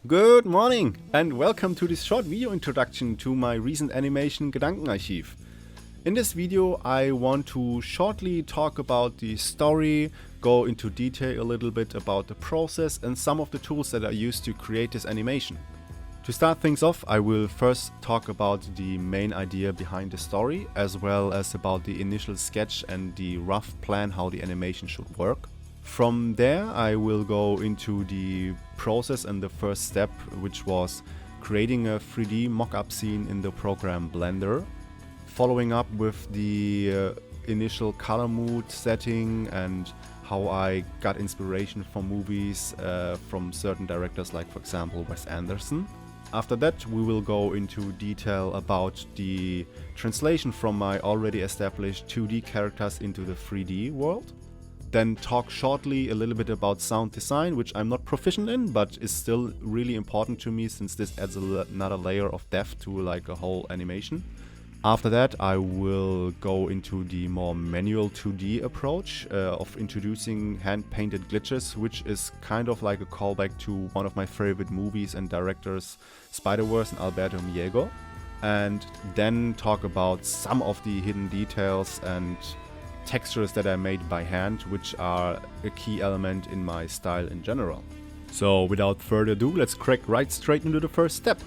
Good morning and welcome to this short video introduction to my recent animation Gedankenarchiv. In this video I want to shortly talk about the story, go into detail a little bit about the process and some of the tools that I used to create this animation. To start things off, I will first talk about the main idea behind the story, as well as about the initial sketch and the rough plan how the animation should work. From there I will go into the process and the first step, which was creating a 3D mock-up scene in the program Blender, following up with the initial color mood setting and how I got inspiration from movies from certain directors like, for example, Wes Anderson. After that we will go into detail about the translation from my already established 2D characters into the 3D world. Then talk shortly a little bit about sound design, which I'm not proficient in, but is still really important to me since this adds another layer of depth to like a whole animation. After that I will go into the more manual 2D approach of introducing hand-painted glitches, which is kind of like a callback to one of my favorite movies and directors, Spider-Verse and Alberto Miego. And then talk about some of the hidden details and textures that I made by hand, which are a key element in my style in general. So without further ado, let's crack right straight into the first step.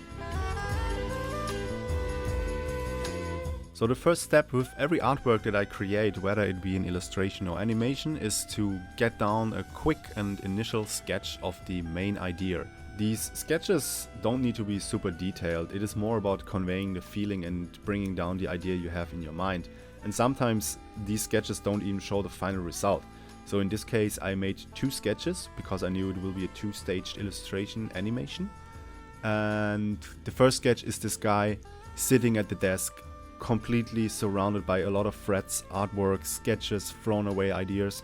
So the first step with every artwork that I create, whether it be an illustration or animation, is to get down a quick and initial sketch of the main idea. These sketches don't need to be super detailed, it is more about conveying the feeling and bringing down the idea you have in your mind. And sometimes these sketches don't even show the final result. So in this case I made two sketches because I knew it will be a two-staged illustration animation. And the first sketch is this guy sitting at the desk, completely surrounded by a lot of threads, artwork, sketches, thrown away ideas,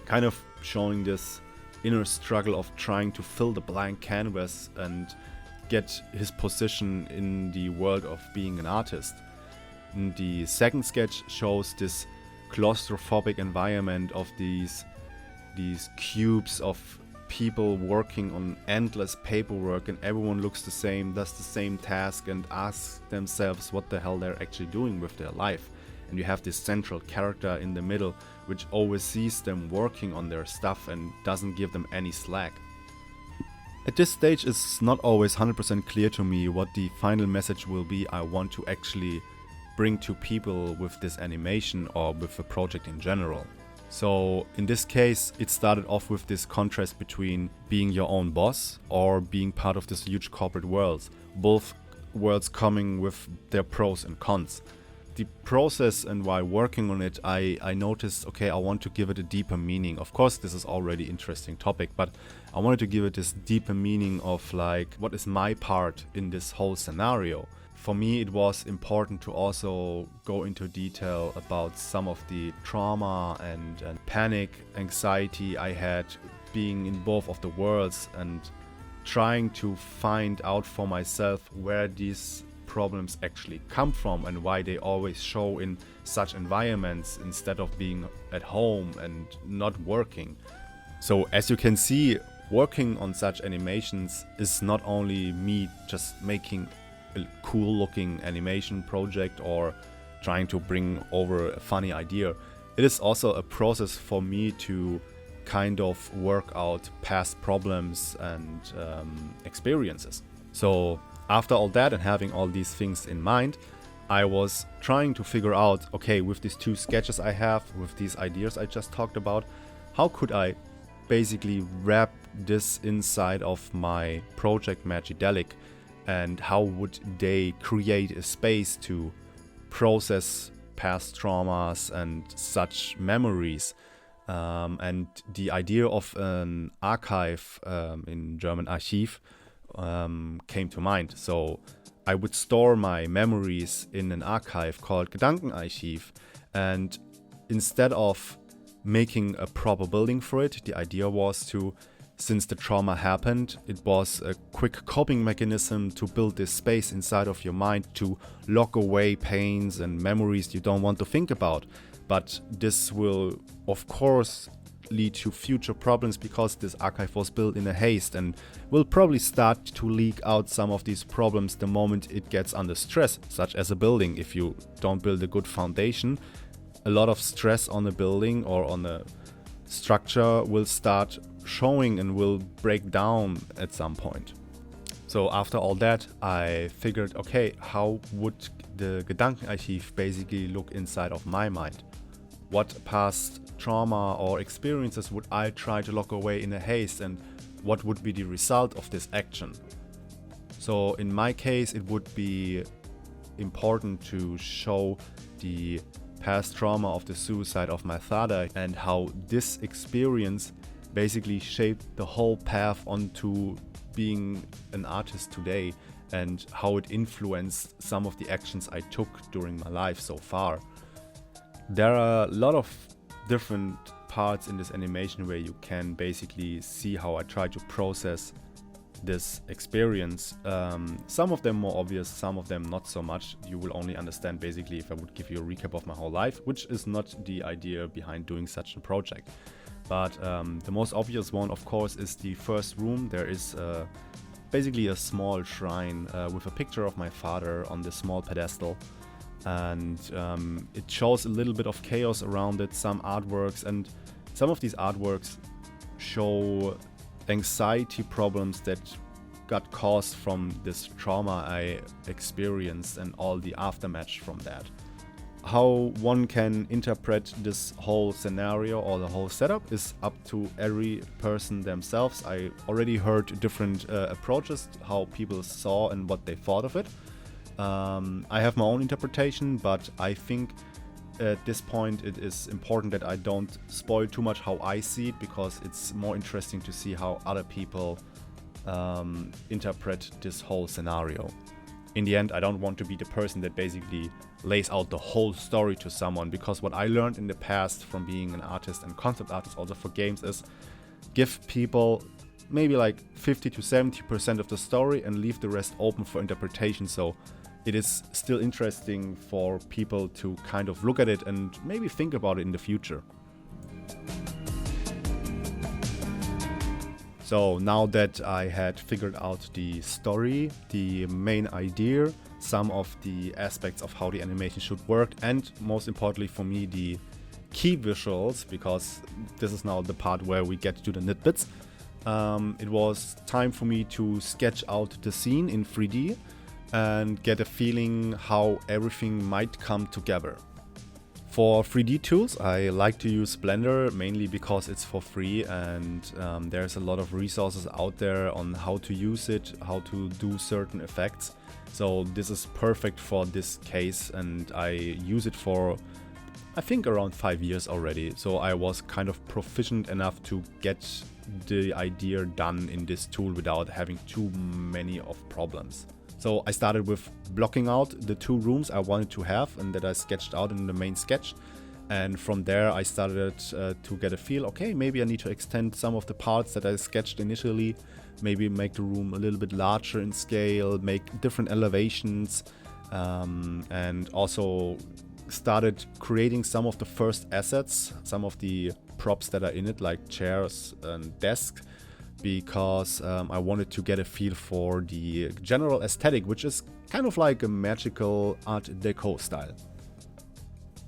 kind of showing this inner struggle of trying to fill the blank canvas and get his position in the world of being an artist. And the second sketch shows this claustrophobic environment of these cubes of people working on endless paperwork, and everyone looks the same, does the same task and asks themselves what the hell they're actually doing with their life. And you have this central character in the middle which always sees them working on their stuff and doesn't give them any slack. At this stage it's not always 100% clear to me what the final message will be I want to actually bring to people with this animation or with the project in general. So in this case it started off with this contrast between being your own boss or being part of this huge corporate world, both worlds coming with their pros and cons. The process and while working on it I noticed, okay, I want to give it a deeper meaning. Of course this is already interesting topic, but I wanted to give it this deeper meaning of like, what is my part in this whole scenario. For me it was important to also go into detail about some of the trauma and panic, anxiety I had being in both of the worlds and trying to find out for myself where these problems actually come from and why they always show in such environments instead of being at home and not working. So as you can see, working on such animations is not only me just making a cool looking animation project or trying to bring over a funny idea. It is also a process for me to kind of work out past problems and experiences. So after all that and having all these things in mind, I was trying to figure out, okay, with these two sketches I have, with these ideas I just talked about, how could I basically wrap this inside of my project Magidelik, and how would they create a space to process past traumas and such memories. And the idea of an archive, in German Archiv, came to mind. So I would store my memories in an archive called Gedankenarchiv, and instead of making a proper building for it, the idea was to, since the trauma happened, it was a quick coping mechanism to build this space inside of your mind to lock away pains and memories you don't want to think about. But this will, of course, lead to future problems because this archive was built in a haste and will probably start to leak out some of these problems the moment it gets under stress, such as a building. If you don't build a good foundation, a lot of stress on a building or on a structure will start showing and will break down at some point. So after all that, I figured, okay, how would the Gedankenarchiv basically look inside of my mind? What past trauma or experiences would I try to lock away in a haste, and what would be the result of this action? So in my case, it would be important to show the past trauma of the suicide of my father and how this experience basically shaped the whole path onto being an artist today, and how it influenced some of the actions I took during my life so far. There are a lot of different parts in this animation where you can basically see how I try to process this experience. Some of them more obvious, some of them not so much. You will only understand basically if I would give you a recap of my whole life, which is not the idea behind doing such a project. But the most obvious one, of course, is the first room. There is basically a small shrine with a picture of my father on this small pedestal. And it shows a little bit of chaos around it, some artworks, and some of these artworks show anxiety problems that got caused from this trauma I experienced and all the aftermath from that. How one can interpret this whole scenario or the whole setup is up to every person themselves. I already heard different approaches, how people saw and what they thought of it. I have my own interpretation, but I think at this point it is important that I don't spoil too much how I see it, because it's more interesting to see how other people interpret this whole scenario. In the end, I don't want to be the person that basically lays out the whole story to someone, because what I learned in the past from being an artist and concept artist also for games is give people maybe like 50 to 70% of the story and leave the rest open for interpretation. So it is still interesting for people to kind of look at it and maybe think about it in the future. So now that I had figured out the story, the main idea, some of the aspects of how the animation should work, and most importantly for me, the key visuals, because this is now the part where we get to the nitbits, it was time for me to sketch out the scene in 3D and get a feeling how everything might come together. For 3D tools, I like to use Blender mainly because it's for free, and there's a lot of resources out there on how to use it, how to do certain effects. So this is perfect for this case, and I use it for I think around 5 years already. So I was kind of proficient enough to get the idea done in this tool without having too many of problems. So I started with blocking out the 2 rooms I wanted to have and that I sketched out in the main sketch. And from there I started to get a feel, okay, maybe I need to extend some of the parts that I sketched initially, maybe make the room a little bit larger in scale, make different elevations, and also started creating some of the first assets, some of the props that are in it, like chairs and desks, because I wanted to get a feel for the general aesthetic, which is kind of like a magical art deco style.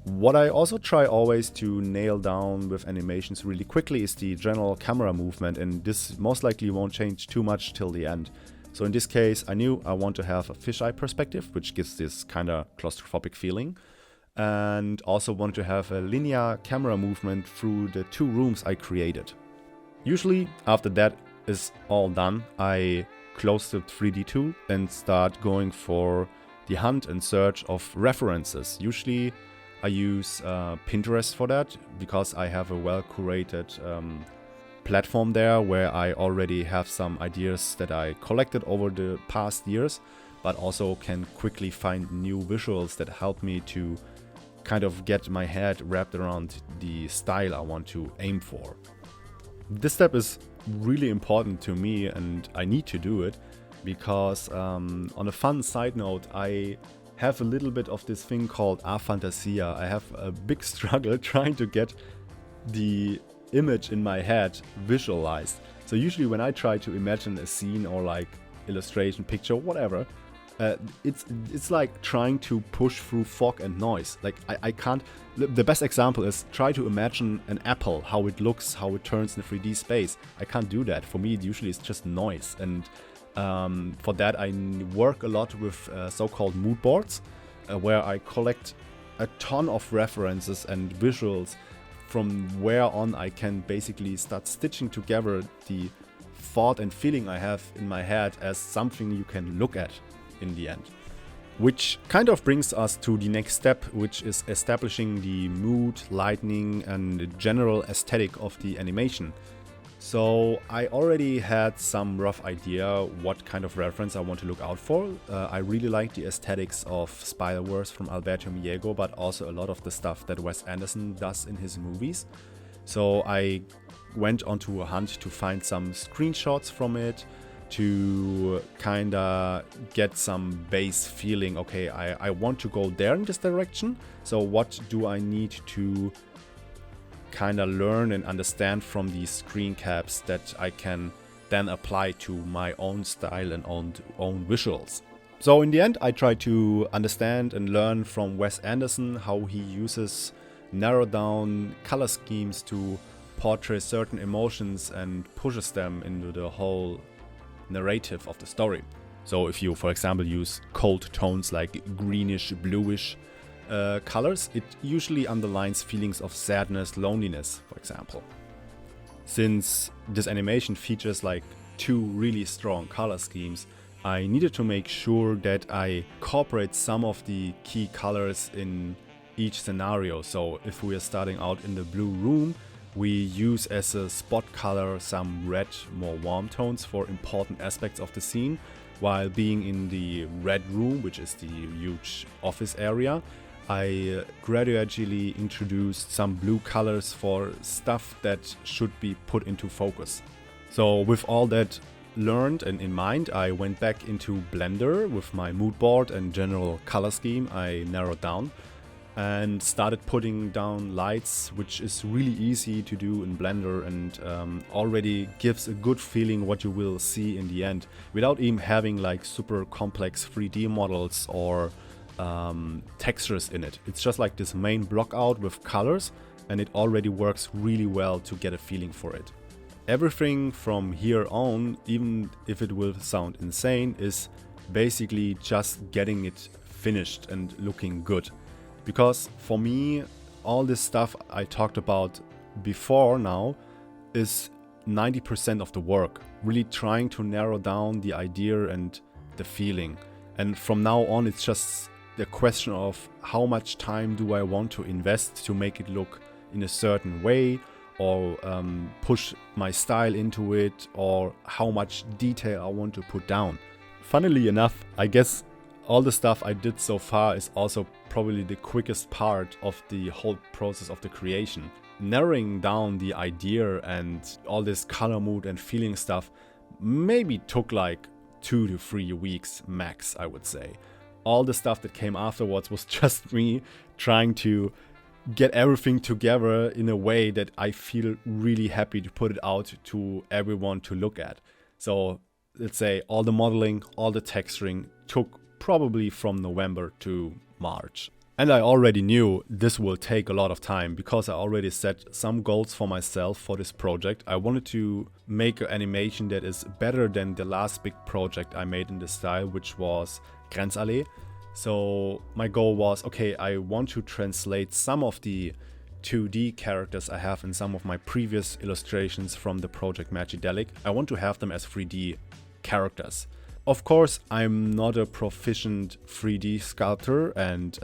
What I also try always to nail down with animations really quickly is the general camera movement, and this most likely won't change too much till the end. So in this case, I knew I want to have a fisheye perspective, which gives this kind of claustrophobic feeling, and also want to have a linear camera movement through the 2 rooms I created. Usually, after that is all done, I close the 3D tool and start going for the hunt and search of references. Usually I use Pinterest for that, because I have a well-curated platform there where I already have some ideas that I collected over the past years, but also can quickly find new visuals that help me to kind of get my head wrapped around the style I want to aim for. This step is really important to me and I need to do it because on a fun side note, I have a little bit of this thing called aphantasia. I have a big struggle trying to get the image in my head visualized. So usually when I try to imagine a scene or like illustration, picture, whatever, it's like trying to push through fog and noise. Like I can't. The best example is try to imagine an apple, how it looks, how it turns in a 3D space. I can't do that. For me, usually it's just noise. And for that, I work a lot with so-called mood boards, where I collect a ton of references and visuals from where on I can basically start stitching together the thought and feeling I have in my head as something you can look at in the end. Which kind of brings us to the next step, which is establishing the mood, lighting, and the general aesthetic of the animation. So I already had some rough idea what kind of reference I want to look out for. I really like the aesthetics of Spider-Verse from Alberto Miego, but also a lot of the stuff that Wes Anderson does in his movies. So I went onto a hunt to find some screenshots from it, to kinda get some base feeling. Okay, I want to go there in this direction. So what do I need to kinda learn and understand from these screen caps that I can then apply to my own style and own visuals? So in the end, I try to understand and learn from Wes Anderson how he uses narrow down color schemes to portray certain emotions and pushes them into the whole narrative of the story. So if you, for example, use cold tones like greenish, bluish colors, it usually underlines feelings of sadness, loneliness, for example. Since this animation features like two really strong color schemes, I needed to make sure that I incorporate some of the key colors in each scenario. So if we are starting out in the blue room, we use as a spot color some red, more warm tones for important aspects of the scene, while being in the red room, which is the huge office area, I gradually introduced some blue colors for stuff that should be put into focus. So with all that learned and in mind, I went back into Blender with my mood board and general color scheme I narrowed down, and started putting down lights, which is really easy to do in Blender and already gives a good feeling what you will see in the end, without even having like super complex 3D models or textures in it. It's just like this main block out with colors, and it already works really well to get a feeling for it. Everything from here on, even if it will sound insane, is basically just getting it finished and looking good. Because for me, all this stuff I talked about before now is 90% of the work. Really trying to narrow down the idea and the feeling. And from now on, it's just the question of how much time do I want to invest to make it look in a certain way, or push my style into it, or how much detail I want to put down. Funnily enough, I guess all the stuff I did so far is also probably the quickest part of the whole process of the creation. Narrowing down the idea and all this color mood and feeling stuff maybe took like 2 to 3 weeks max, I would say. All the stuff that came afterwards was just me trying to get everything together in a way that I feel really happy to put it out to everyone to look at. So let's say all the modeling, all the texturing took probably from November to March. And I already knew this will take a lot of time because I already set some goals for myself for this project. I wanted to make an animation that is better than the last big project I made in this style, which was Grenzallee. So my goal was, okay, I want to translate some of the 2D characters I have in some of my previous illustrations from the project Magidelik. I want to have them as 3D characters. Of course, I'm not a proficient 3D sculptor and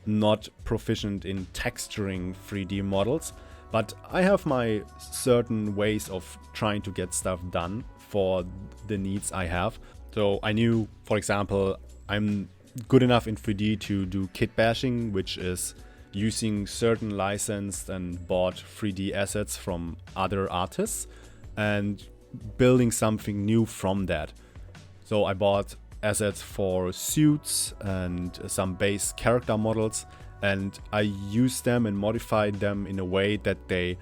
not proficient in texturing 3D models, but I have my certain ways of trying to get stuff done for the needs I have. So I knew, for example, I'm good enough in 3D to do kit bashing, which is using certain licensed and bought 3D assets from other artists and building something new from that. So I bought assets for suits and some base character models, and I used them and modified them in a way that they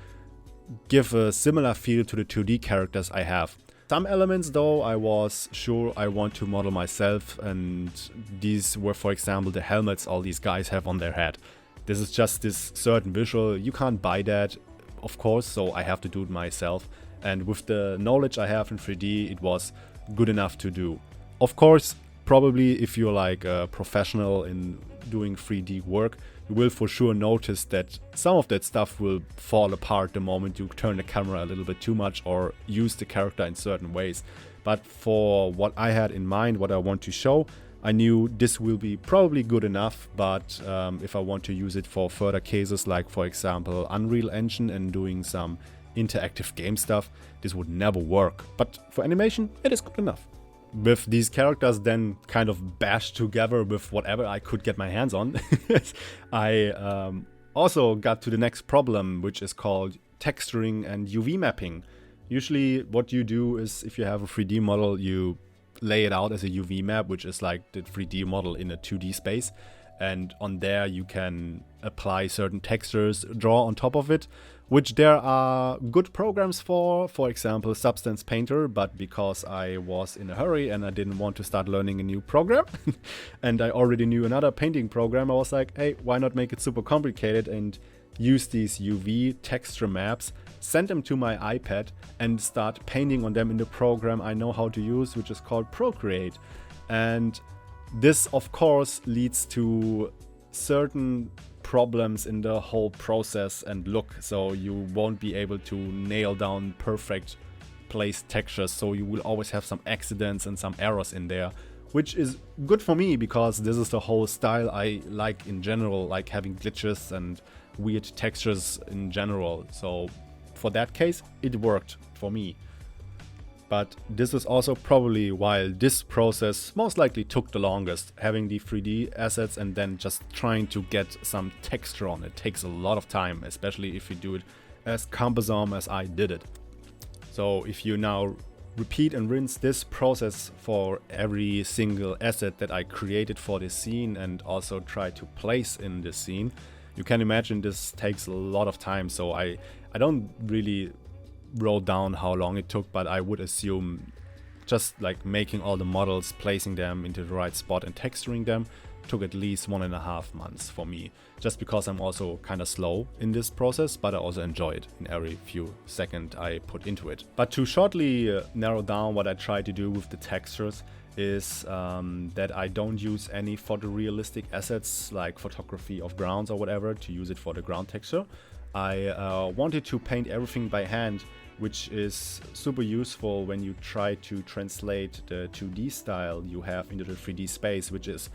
give a similar feel to the 2D characters I have. Some elements though I was sure I want to model myself, and these were, for example, the helmets all these guys have on their head. This is just this certain visual, you can't buy that, of course, so I have to do it myself. And with the knowledge I have in 3D, it was good enough to do. Of course, probably if you're like a professional in doing 3D work, you will for sure notice that some of that stuff will fall apart the moment you turn the camera a little bit too much or use the character in certain ways. But for what I had in mind, what I want to show, I knew this will be probably good enough, but if I want to use it for further cases, like for example Unreal Engine and doing some interactive game stuff, this would never work. But for animation, it is good enough. With these characters then kind of bashed together with whatever I could get my hands on, I also got to the next problem, which is called texturing and UV mapping. Usually what you do is, if you have a 3D model, you lay it out as a UV map, which is like the 3D model in a 2D space. And on there you can apply certain textures, draw on top of it, which there are good programs for example Substance Painter, but because I was in a hurry and I didn't want to start learning a new program and I already knew another painting program, I was like, hey, why not make it super complicated and use these UV texture maps, send them to my iPad and start painting on them in the program I know how to use, which is called Procreate. And this of course leads to certain problems in the whole process and look, so you won't be able to nail down perfect placed textures, so you will always have some accidents and some errors in there, which is good for me because this is the whole style I like in general, like having glitches and weird textures in general. So for that case it worked for me. But this is also probably why this process most likely took the longest. Having the 3D assets and then just trying to get some texture on it takes a lot of time, especially if you do it as cumbersome as I did it. So if you now repeat and rinse this process for every single asset that I created for this scene and also try to place in this scene, you can imagine this takes a lot of time. So I don't really wrote down how long it took, but I would assume just like making all the models, placing them into the right spot and texturing them took at least 1.5 months for me, just because I'm also kind of slow in this process, but I also enjoy it in every few seconds I put into it. But to shortly narrow down what I try to do with the textures is that I don't use any photorealistic assets like photography of grounds or whatever to use it for the ground texture. I wanted to paint everything by hand, which is super useful when you try to translate the 2D style you have into the 3D space, which is,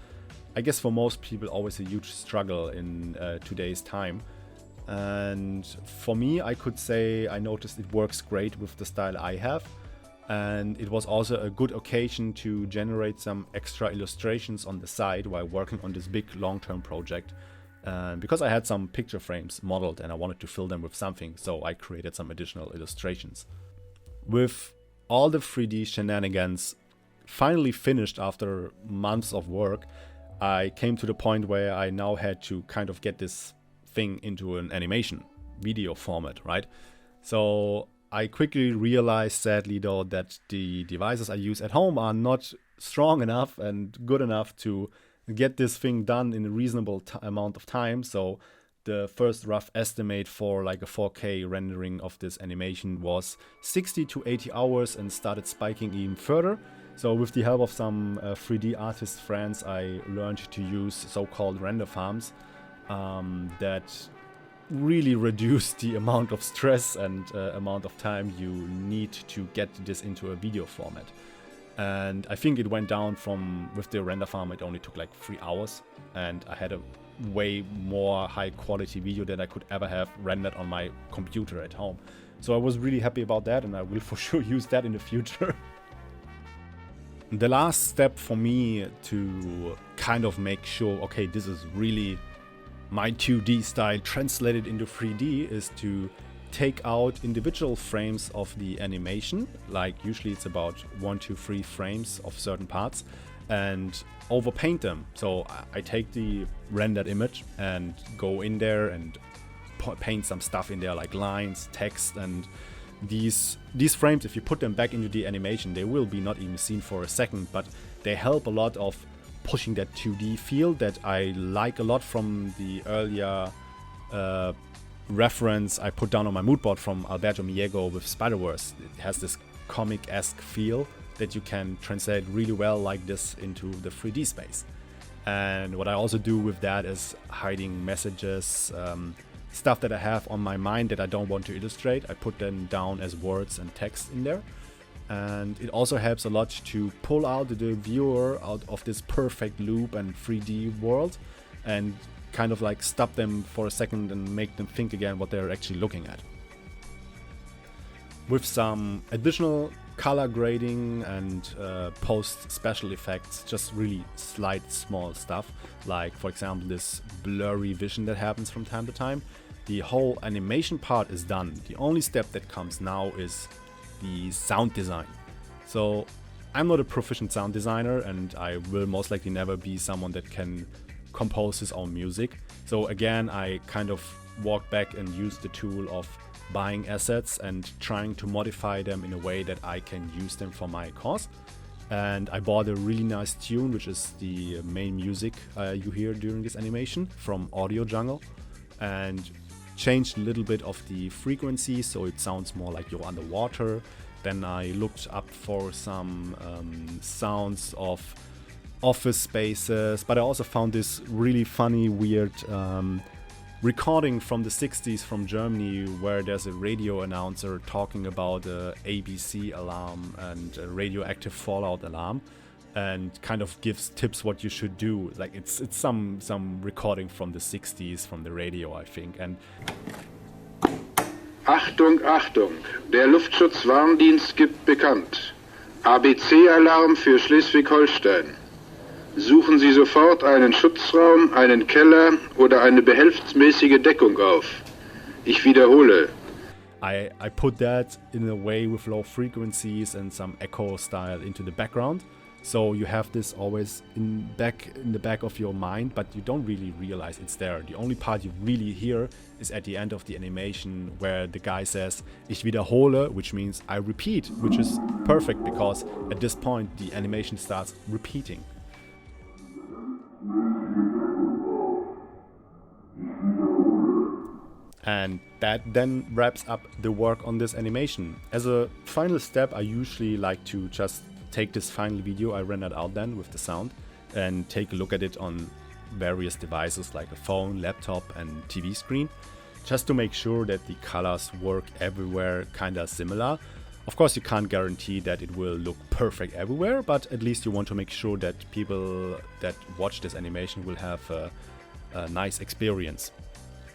I guess for most people, always a huge struggle in today's time. And for me, I could say I noticed it works great with the style I have. And it was also a good occasion to generate some extra illustrations on the side while working on this big long-term project. Because I had some picture frames modeled and I wanted to fill them with something, so I created some additional illustrations. With all the 3D shenanigans finally finished after months of work, I came to the point where I now had to kind of get this thing into an animation video format, right? So I quickly realized, sadly though, that the devices I use at home are not strong enough and good enough to get this thing done in a reasonable amount of time. So the first rough estimate for like a 4K rendering of this animation was 60 to 80 hours and started spiking even further. So with the help of some 3D artist friends, I learned to use so-called render farms that really reduce the amount of stress and amount of time you need to get this into a video format. And I think it went down from, with the render farm, it only took like 3 hours, and I had a way more high quality video that I could ever have rendered on my computer at home. So I was really happy about that, and I will for sure use that in the future. The last step for me to kind of make sure, okay, this is really my 2D style translated into 3D, is to take out individual frames of the animation, like usually it's about 1 to 3 frames of certain parts, and overpaint them. So I take the rendered image and go in there and paint some stuff in there like lines, text, and these frames, if you put them back into the animation, they will be not even seen for a second, but they help a lot of pushing that 2D feel that I like a lot from the earlier reference I put down on my mood board from Alberto Miego with Spider-Verse. It has this comic-esque feel that you can translate really well like this into the 3D space. And what I also do with that is hiding messages, stuff that I have on my mind that I don't want to illustrate. I put them down as words and text in there. And it also helps a lot to pull out the viewer out of this perfect loop and 3D world and kind of like stop them for a second and make them think again what they're actually looking at. With some additional color grading and post special effects, just really slight small stuff, like for example this blurry vision that happens from time to time. The whole animation part is done. The only step that comes now is the sound design. So I'm not a proficient sound designer, and I will most likely never be someone that can compose his own music. So again, I kind of walk back and use the tool of buying assets and trying to modify them in a way that I can use them for my cause. And I bought a really nice tune, which is the main music you hear during this animation from Audio Jungle, and changed a little bit of the frequency so it sounds more like you're underwater. Then I looked up for some sounds of office spaces, but I also found this really funny, weird recording from the 60s from Germany where there's a radio announcer talking about a ABC alarm and a radioactive fallout alarm, and kind of gives tips what you should do. Like it's some recording from the 60s from the radio, I think. And Achtung, Achtung, der Luftschutzwarndienst gibt bekannt. ABC-Alarm für Schleswig-Holstein. Suchen Sie sofort einen Schutzraum, einen Keller oder eine behelfsmäßige Deckung auf. Ich wiederhole. I put that in a way with low frequencies and some echo style into the background. So you have this always in the back of your mind, but you don't really realize it's there. The only part you really hear is at the end of the animation where the guy says, ich wiederhole, which means I repeat, which is perfect because at this point the animation starts repeating. And that then wraps up the work on this animation. As a final step, I usually like to just take this final video I rendered out then with the sound and take a look at it on various devices like a phone, laptop and TV screen, just to make sure that the colors work everywhere kinda similar. Of course, you can't guarantee that it will look perfect everywhere, but at least you want to make sure that people that watch this animation will have a nice experience.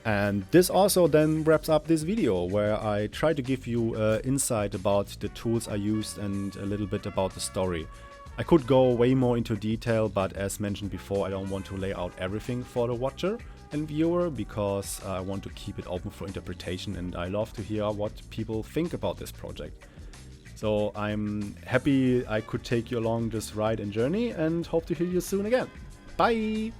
And this also then wraps up this video, where I try to give you insight about the tools I used and a little bit about the story. I could go way more into detail, but as mentioned before, I don't want to lay out everything for the watcher and viewer because I want to keep it open for interpretation, and I love to hear what people think about this project. So I'm happy I could take you along this ride and journey, and hope to hear you soon again. Bye!